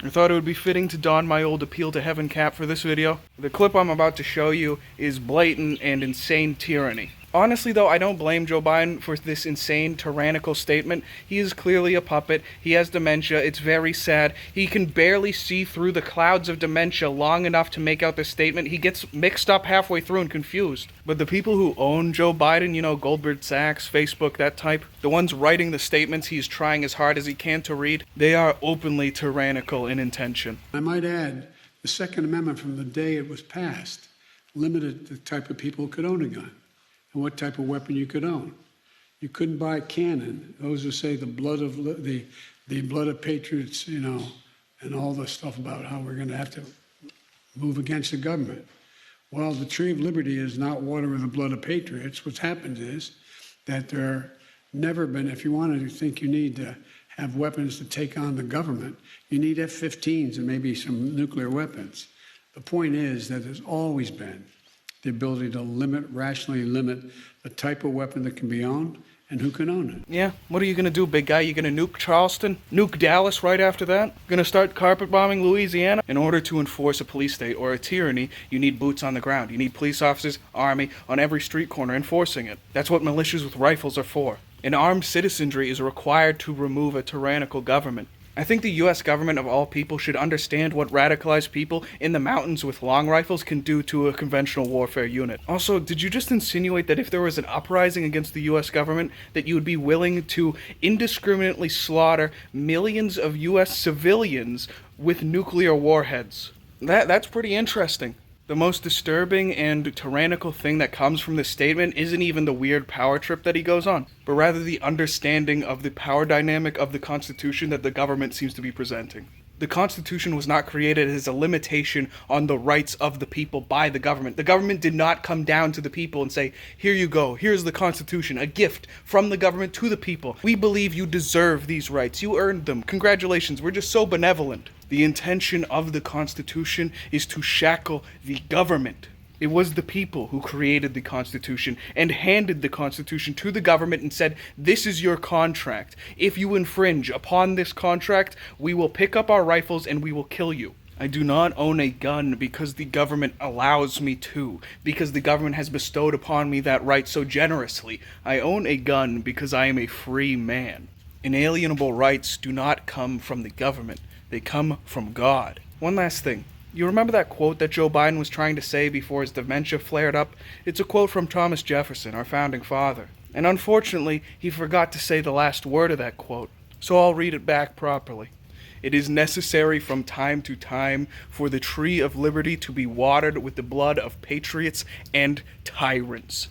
I thought it would be fitting to don my old appeal to heaven cap for this video. The clip I'm about to show you is blatant and insane tyranny. Honestly though, I don't blame Joe Biden for this insane, tyrannical statement. He is clearly a puppet. He has dementia. It's very sad. He can barely see through the clouds of dementia long enough to make out this statement. He gets mixed up halfway through and confused. But the people who own Joe Biden, you know, Goldberg Sachs, Facebook, that type, the ones writing the statements he's trying as hard as he can to read, they are openly tyrannical in intention. I might add, the Second Amendment from the day it was passed limited the type of people who could own a gun and what type of weapon you could own. You couldn't buy a cannon. Those who say the blood of patriots, you know, and all the stuff about how we're going to have to move against the government. Well, the tree of liberty is not water with the blood of patriots. What's happened is that there never been, if you wanted to think you need to have weapons to take on the government, you need F-15s and maybe some nuclear weapons. The point is that there's always been the ability to rationally limit the type of weapon that can be owned and who can own it. Yeah, what are you gonna do, big guy? You gonna nuke Charleston? Nuke Dallas right after that? Gonna start carpet bombing Louisiana? In order to enforce a police state or a tyranny, you need boots on the ground. You need police officers, army, on every street corner enforcing it. That's what militias with rifles are for. An armed citizenry is required to remove a tyrannical government. I think the US government of all people should understand what radicalized people in the mountains with long rifles can do to a conventional warfare unit. Also, did you just insinuate that if there was an uprising against the US government, that you would be willing to indiscriminately slaughter millions of US civilians with nuclear warheads? That's pretty interesting. The most disturbing and tyrannical thing that comes from this statement isn't even the weird power trip that he goes on, but rather the understanding of the power dynamic of the Constitution that the government seems to be presenting. The Constitution was not created as a limitation on the rights of the people by the government. The government did not come down to the people and say, here you go, here's the Constitution, a gift from the government to the people. We believe you deserve these rights. You earned them. Congratulations, we're just so benevolent. The intention of the Constitution is to shackle the government. It was the people who created the Constitution and handed the Constitution to the government and said, this is your contract. If you infringe upon this contract, we will pick up our rifles and we will kill you. I do not own a gun because the government allows me to, because the government has bestowed upon me that right so generously. I own a gun because I am a free man. Inalienable rights do not come from the government. They come from God. One last thing. You remember that quote that Joe Biden was trying to say before his dementia flared up? It's a quote from Thomas Jefferson, our founding father. And unfortunately, he forgot to say the last word of that quote. So I'll read it back properly. It is necessary from time to time for the tree of liberty to be watered with the blood of patriots and tyrants.